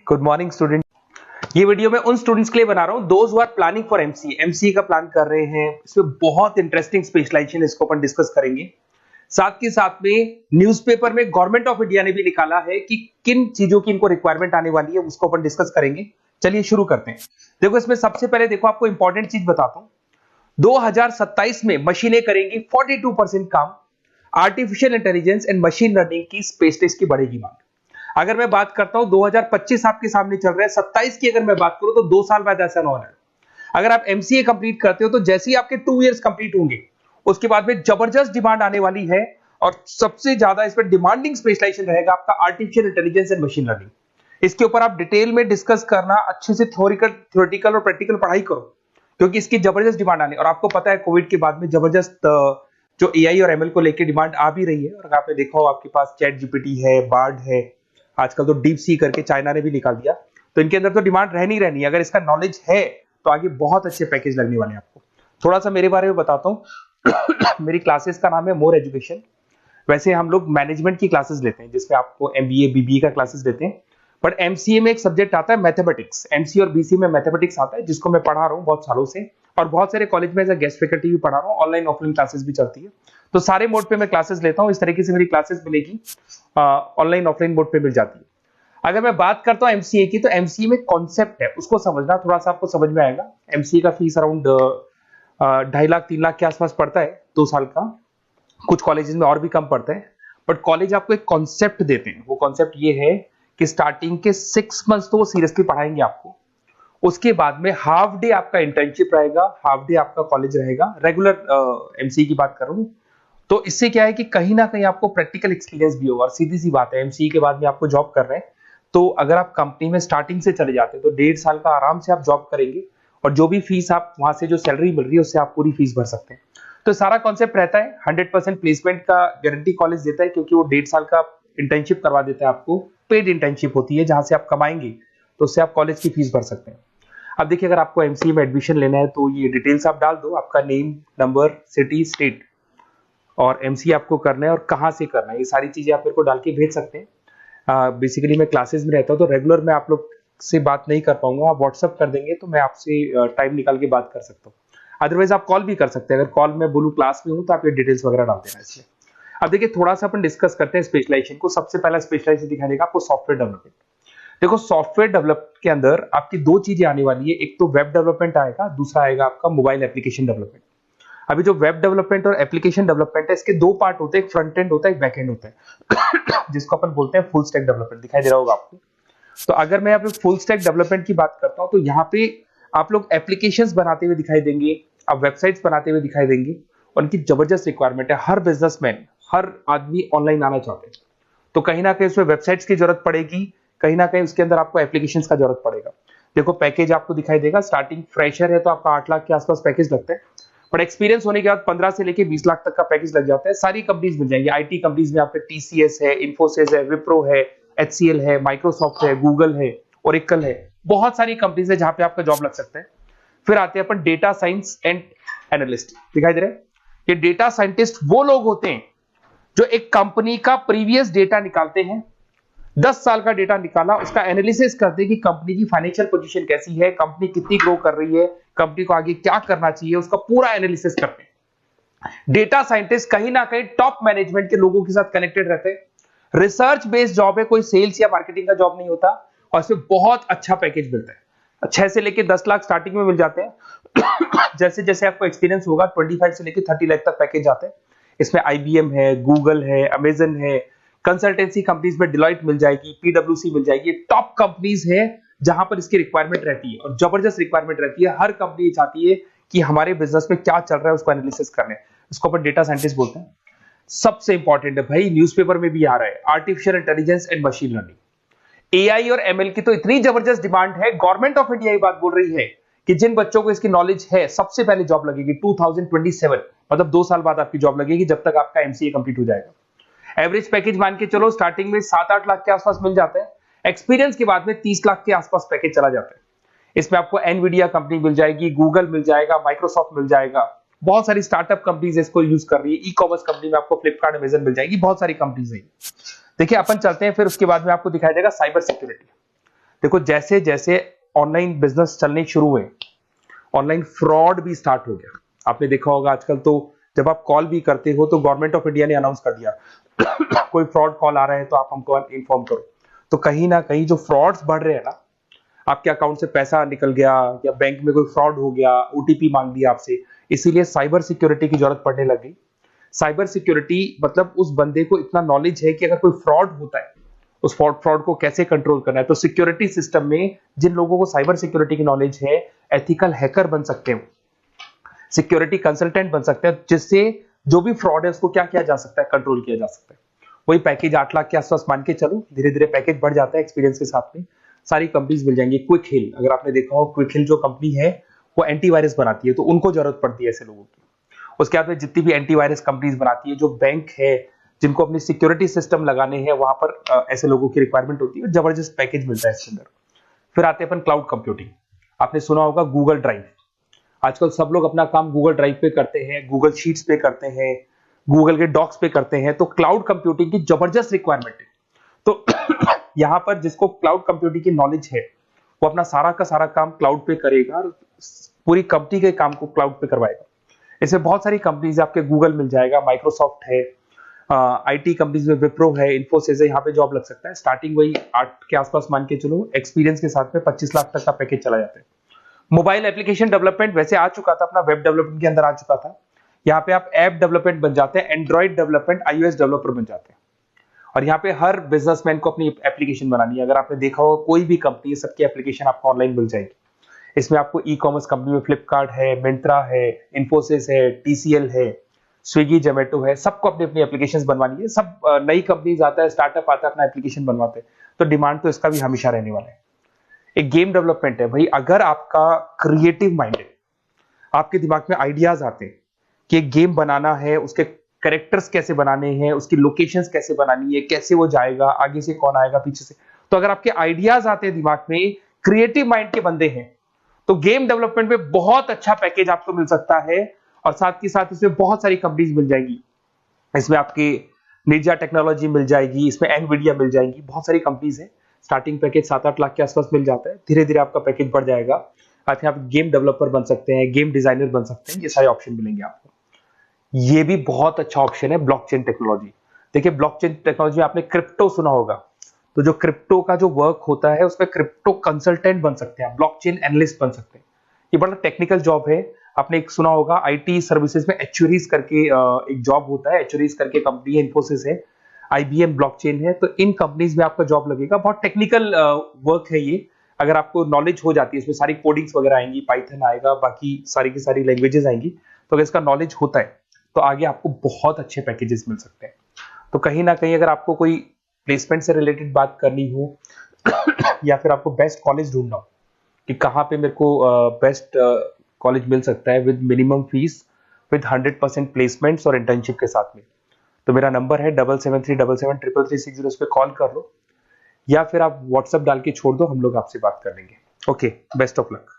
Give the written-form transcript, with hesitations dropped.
Good morning student. ये video मैं उन स्टूडेंट्स के लिए बना रहा हूं those who are planning for MCA का प्लान कर रहे हैं। इसमें बहुत इंटरेस्टिंग स्पेशलाइजेशन इसको अपन डिस्कस करेंगे। साथ के साथ में न्यूज़पेपर में गवर्नमेंट ऑफ इंडिया ने भी निकाला है कि किन चीजों की इनको रिक्वायरमेंट आने वाली है, उसको अपन डिस्कस करेंगे। चलिए शुरू करते हैं। देखो इसमें सबसे पहले देखो आपको इंपॉर्टेंट चीज बताता हूं। 2027 में मशीनें करेंगी 42% काम। Artificial intelligence and machine learning की स्पेस टेस्ट की बढ़ेगी मांग। अगर मैं बात करता हूं 2025 आपके सामने चल रहा है, 27 की अगर मैं बात करूं तो 2 साल बाद ऐसा ना होना है। अगर आप एमसीए कंप्लीट करते हो तो जैसे ही आपके 2 इयर्स कंप्लीट होंगे उसके बाद में जबरदस्त डिमांड आने वाली है और सबसे ज्यादा इस पर डिमांडिंग स्पेशलाइजेशन रहेगा आपका artificial intelligence and machine learning. इसके ऊपर आप डिटेल में डिस्कस करना, अच्छे से थ्योरेटिकल और प्रैक्टिकल पढ़ाई करो क्योंकि इसकी जबरदस्त डिमांड आने। और आपको पता है कोविड के बाद में जबरदस्त जो एआई और एमएल को लेकर डिमांड आ भी रही है। और आपने देखा हो आपके पास चैट जीपीटी है, बार्ड है, आजकल तो डीप सी करके चाइना ने भी निकाल दिया। तो इनके अंदर तो डिमांड रहनी रहनी है। अगर इसका नॉलेज है तो आगे बहुत अच्छे पैकेज लगने वाले हैं आपको। थोड़ा सा मेरे बारे में बताता हूँ। मेरी क्लासेस का नाम है मोर एजुकेशन। वैसे हम लोग मैनेजमेंट की क्लासेस लेते हैं जिसमें आपको एमबीए बीबीए का क्लासेस देते हैं, बट एमसीए में एक सब्जेक्ट आता है मैथमेटिक्स। एमसीए और बीसीए में मैथमेटिक्स आता है जिसको मैं पढ़ा रहा हूँ बहुत सालों से और बहुत सारे कॉलेज में एज अ गेस्ट फैकल्टी भी पढ़ा रहा हूँ। ऑनलाइन ऑफलाइन क्लासेस भी चलती है, तो सारे मोड पे मैं क्लासेस लेता हूँ। इस तरीके से मेरी क्लासेस मिलेगी, ऑनलाइन ऑफलाइन मोड पे मिल जाती है। अगर मैं बात करता हूँ एमसीए की, तो एमसीए में कॉन्सेप्ट है उसको समझना, थोड़ा सा आपको समझ में आएगा। एमसीए का फीस अराउंड 2.5 लाख 3 लाख के आसपास पड़ता है 2 साल का। कुछ कॉलेजेस में और भी कम पड़ता है, बट कॉलेज आपको एक कॉन्सेप्ट देते हैं। वो कॉन्सेप्ट ये है कि स्टार्टिंग के 6 मंथ्स तो वो सीरियसली पढ़ाएंगे आपको। उसके बाद में हाफ डे आपका इंटर्नशिप रहेगा, हाफ डे आपका कॉलेज रहेगा। रेगुलर एमसीए की बात कर रहा हूं, तो इससे क्या है कि कहीं ना कहीं आपको प्रैक्टिकल एक्सपीरियंस भी होगा। और सीधी सी बात है, एमसीए के बाद में आपको जॉब कर रहे हैं तो अगर आप कंपनी में स्टार्टिंग से चले जाते हैं तो 1.5 साल का आराम से आप जॉब करेंगे और जो भी फीस आप वहां से जो सैलरी मिल रही है उससे आप पूरी फीस भर सकते हैं। तो सारा कॉन्सेप्ट रहता है। 100% प्लेसमेंट का गारंटी कॉलेज देता है क्योंकि वो 1.5 साल का इंटर्नशिप करवा देता है आपको। पेड इंटर्नशिप होती है जहां से आप कमाएंगे तो उससे आप कॉलेज की फीस भर सकते हैं। अब देखिए अगर आपको एमसीए में एडमिशन लेना है तो ये डिटेल्स आप डाल दो, आपका नेम, नंबर, सिटी, स्टेट और एमसीए आपको करना है और कहाँ से करना है, ये सारी चीजें आप मेरे को डाल के भेज सकते हैं। बेसिकली मैं क्लासेस में रहता हूँ तो रेगुलर मैं आप लोग से बात नहीं कर पाऊंगा। आप व्हाट्सअप कर देंगे तो मैं आपसे टाइम निकाल के बात कर सकता हूँ। अदरवाइज आप कॉल भी कर सकते हैं। अगर कॉल में बोलूँ क्लास में हूँ तो आप ये डिटेल्स वगैरह डाल देना इसलिए। अब देखिए थोड़ा सा अपन डिस्कस करते हैं स्पेशलाइजेशन को। सबसे पहला स्पेशलाइजेशन दिखाई देगा आपको सॉफ्टवेयर डेवलपमेंट। देखो सॉफ्टवेयर डेवलपमेंट के अंदर आपकी 2 चीजें आने वाली है। एक तो वेब डेवलपमेंट आएगा, दूसरा आएगा आपका मोबाइल एप्लीकेशन डेवलपमेंट। अभी जो वेब डेवलपमेंट और एप्लीकेशन डेवलपमेंट है इसके 2 पार्ट होते हैं, एक फ्रंट एंड होता है, एक बैक एंड होता है जिसको अपन बोलते हैं फुल स्टैक डेवलपमेंट। दिखाई दे रहा होगा आपको। तो अगर मैं यहाँ पे फुल स्टैक डेवलपमेंट की बात करता हूँ तो यहाँ पे आप लोग एप्लीकेशंस बनाते हुए दिखाई देंगे, आप वेबसाइट्स बनाते हुए दिखाई देंगे और उनकी जबरदस्त रिक्वायरमेंट है। हर बिजनेसमैन, हर आदमी ऑनलाइन आना चाहते हैं, तो कहीं ना कहीं उसमें वेबसाइट्स की जरूरत पड़ेगी, कहीं ना कहीं उसके अंदर आपको एप्लीकेशंस का जरूरत पड़ेगा। देखो पैकेज आपको दिखाई देगा, स्टार्टिंग फ्रेशर है तो आपका 8 लाख के आसपास पैकेज लगता है, बट एक्सपीरियंस होने के बाद 15 से लेके 20 लाख तक का पैकेज लग जाता है। सारी कंपनीज मिल जाएंगी। आईटी कंपनीज में आपके टीसीएस है, इन्फोसिस है, विप्रो है, एचसीएल है, माइक्रोसॉफ्ट है, गूगल है, ओरेकल है, बहुत सारी कंपनीज है जहां पे आपका जॉब लग सकता है। फिर आते हैं अपन डेटा साइंस एंड एनालिस्ट। दिखाई दे रहा है, ये डेटा साइंटिस्ट वो लोग होते हैं जो एक कंपनी का प्रीवियस डेटा निकालते हैं। 10 साल का डेटा निकाला, उसका एनालिसिस करते हैं कि कंपनी की फाइनेंशियल पोजीशन कैसी है, कंपनी कितनी ग्रो कर रही है, कंपनी को आगे क्या करना चाहिए, उसका पूरा एनालिसिस करते हैं। डेटा साइंटिस्ट कहीं ना कहीं टॉप मैनेजमेंट के लोगों के साथ कनेक्टेड रहते हैं। रिसर्च बेस्ड जॉब है, कोई सेल्स या मार्केटिंग का जॉब नहीं होता और इसमें बहुत अच्छा पैकेज मिलता है। 6 से लेके 10 लाख स्टार्टिंग में मिल जाते हैं। जैसे जैसे आपको एक्सपीरियंस होगा 25 से लेके 30 लाख तक पैकेज आते हैं। इसमें आईबीएम है, गूगल है, अमेजन है, कंसल्टेंसी कंपनीज में डिलॉयट मिल जाएगी, पीडब्ल्यूसी मिल जाएगी। टॉप कंपनीज है जहां पर इसकी रिक्वायरमेंट रहती है और जबरदस्त रिक्वायरमेंट रहती है। हर कंपनी चाहती है कि हमारे बिजनेस में क्या चल रहा है उसको एनालिसिस करने, इसको अपन डेटा साइंटिस्ट बोलते हैं। सबसे इंपॉर्टेंट है भाई, न्यूज़पेपर में भी आ रहा है, artificial intelligence and machine learning. AI और एमएल की तो इतनी जबरदस्त डिमांड है, गवर्नमेंट ऑफ इंडिया ये बात बोल रही है कि जिन बच्चों को इसकी नॉलेज है सबसे पहले जॉब लगेगी 2027, मतलब 2 साल बाद आपकी जॉब लगेगी जब तक आपका एमसीए कंप्लीट हो जाएगा। एवरेज पैकेज मान के चलो स्टार्टिंग में 7-8 लाख के आसपास मिल जाते हैं। एक्सपीरियंस के बाद में 30 लाख के आसपास पैकेज चला जाता है। इसमें आपको एनवीडिया कंपनी मिल जाएगी, गूगल मिल जाएगा, माइक्रोसॉफ्ट मिल जाएगा, बहुत सारी स्टार्टअप कंपनीज इसको यूज कर रही है। ई कॉमर्स कंपनी में आपको फ्लिपकार्ट, अमेजन मिल जाएगी, बहुत सारी कंपनीज है। देखिए अपन चलते हैं, फिर उसके बाद में आपको दिखाई देगा साइबर सिक्योरिटी। देखो जैसे जैसे ऑनलाइन बिजनेस चलने शुरू हुए, ऑनलाइन फ्रॉड भी स्टार्ट हो गया। आपने देखा होगा आजकल तो जब आप कॉल भी करते हो तो गवर्नमेंट ऑफ इंडिया ने अनाउंस कर दिया कोई फ्रॉड कॉल आ रहा है तो आप हमको इन्फॉर्म करो। तो कहीं ना कहीं जो फ्रॉड्स बढ़ रहे हैं ना, आपके अकाउंट से पैसा निकल गया या बैंक में कोई फ्रॉड हो गया, ओटीपी मांग लिया आपसे, इसीलिए साइबर सिक्योरिटी की जरूरत पड़ने लग गई। साइबर सिक्योरिटी मतलब उस बंदे को इतना नॉलेज है कि अगर कोई फ्रॉड होता है, उस फ्रॉड को कैसे कंट्रोल करना है। तो सिक्योरिटी सिस्टम में जिन लोगों को साइबर सिक्योरिटी की नॉलेज है, एथिकल हैकर बन सकते हैं, सिक्योरिटी कंसल्टेंट बन सकते हैं, जिससे जो भी फ्रॉड है उसको क्या किया जा सकता है, कंट्रोल किया जा सकता है। वही पैकेज 8 लाख के आसपास मान के चलो, धीरे धीरे पैकेज बढ़ जाता है एक्सपीरियंस के साथ में। सारी कंपनीज मिल जाएंगी। क्विक हिल, अगर आपने देखा हो, क्विक हिल जो कंपनी है वो एंटीवायरस बनाती है, तो उनको जरूरत पड़ती है ऐसे लोगों की। उसके बाद में जितनी भी एंटीवायरस कंपनीज बनाती है, जो बैंक है जिनको अपनी सिक्योरिटी सिस्टम लगाने हैं, वहां पर ऐसे लोगों की रिक्वायरमेंट होती है। जबरदस्त पैकेज मिलता है इसके अंदर। फिर आते हैं अपन क्लाउड कंप्यूटिंग। आपने सुना होगा गूगल ड्राइव। आजकल सब लोग अपना काम गूगल ड्राइव पे करते हैं, गूगल शीट्स पे करते हैं, गूगल के डॉक्स पे करते हैं। तो क्लाउड कंप्यूटिंग की जबरदस्त रिक्वायरमेंट है। तो यहां पर जिसको क्लाउड कंप्यूटिंग की नॉलेज है, वो अपना सारा का सारा काम क्लाउड पे करेगा और पूरी कंपनी के काम को क्लाउड पे करवाएगा। इसमें बहुत सारी कंपनीज, आपके गूगल मिल जाएगा, माइक्रोसॉफ्ट है, आईटी कंपनीज में विप्रो है, इन्फोसिस है, यहाँ पे जॉब लग सकता है। स्टार्टिंग वही 8 के आसपास मान के चलो, एक्सपीरियंस के साथ में 25 लाख तक का पैकेज चला जाता है। मोबाइल एप्लीकेशन डेवलपमेंट वैसे आ चुका था, अपना वेब डेवलपमेंट के अंदर आ चुका था। यहाँ पे आप ऐप डेवलपमेंट बन जाते हैं, एंड्रॉइड डेवलपमेंट, आईओएस डेवलपर बन जाते हैं। और यहाँ पे हर बिजनेसमैन को अपनी एप्लीकेशन बनानी है। अगर आपने देखा हो कोई भी कंपनी, सबकी एप्लीकेशन आपको ऑनलाइन मिल जाएगी। इसमें आपको ई कॉमर्स कंपनी में फ्लिपकार्ट है, मिंत्रा है, इन्फोसिस है, टीसीएल है, स्विगी, जोमेटो है, सबको अपनी अपनी एप्लीकेशन बनवानी है। सब नई कंपनीज आता है, स्टार्टअप आता है, अपना एप्लीकेशन बनवाते हैं। तो डिमांड तो इसका भी हमेशा रहने वाला है। एक गेम डेवलपमेंट है भाई। अगर आपका क्रिएटिव माइंड है, आपके दिमाग में आइडियाज आते हैं कि एक गेम बनाना है, उसके कैरेक्टर्स कैसे बनाने हैं, उसकी लोकेशंस कैसे बनानी है, कैसे वो जाएगा, आगे से कौन आएगा, पीछे से, तो अगर आपके आइडियाज आते हैं दिमाग में, क्रिएटिव माइंड के बंदे हैं, तो गेम डेवलपमेंट में बहुत अच्छा पैकेज आपको मिल सकता है। और साथ के साथ इसमें बहुत सारी कंपनीज मिल जाएगी। इसमें आपकी निंजा टेक्नोलॉजी मिल जाएगी, इसमें एनवीडिया मिल जाएगी, बहुत सारी कंपनीज है। स्टार्टिंग पैकेज 7-8 लाख के आसपास मिल जाता है। धीरे धीरे आपका पैकेज बढ़ जाएगा। आप गेम डेवलपर बन सकते हैं, गेम डिजाइनर बन सकते हैं, ये सारे ऑप्शन मिलेंगे आपको। ये भी बहुत अच्छा ऑप्शन है ब्लॉकचेन टेक्नोलॉजी। देखिए ब्लॉकचेन टेक्नोलॉजी, आपने क्रिप्टो सुना होगा, तो जो क्रिप्टो का जो वर्क होता है उसमें क्रिप्टो कंसल्टेंट बन सकते हैं, ब्लॉकचेन एनालिस्ट बन सकते हैं। ये बड़ा टेक्निकल जॉब है। आपने एक सुना होगा आईटी सर्विसेज में एक्चुअरीज करके एक जॉब होता है, एक्चुअरीज करके कंपनी है, इन्फोसिस है, आईबीएम, ब्लॉकचेन है। तो इन कंपनीज में आपका जॉब लगेगा। बहुत टेक्निकल वर्क है ये। अगर आपको नॉलेज हो जाती है, इसमें सारी कोडिंग्स वगैरह आएंगी, पाइथन आएगा, बाकी सारी की सारी लैंग्वेजेस आएंगी। तो अगर इसका नॉलेज होता है तो आगे आपको बहुत अच्छे पैकेजेस मिल सकते हैं। तो कहीं ना कहीं अगर आपको कोई प्लेसमेंट से रिलेटेड बात करनी हो या फिर आपको बेस्ट कॉलेज ढूंढना हो कि कहाँ पे मेरे को बेस्ट कॉलेज मिल सकता है with minimum fees, with 100% placements और इंटर्नशिप के साथ में, तो मेरा नंबर है 7737733360। उस पर कॉल कर लो या फिर आप व्हाट्सएप डाल के छोड़ दो, हम लोग आपसे बात कर लेंगे। Okay, best of luck.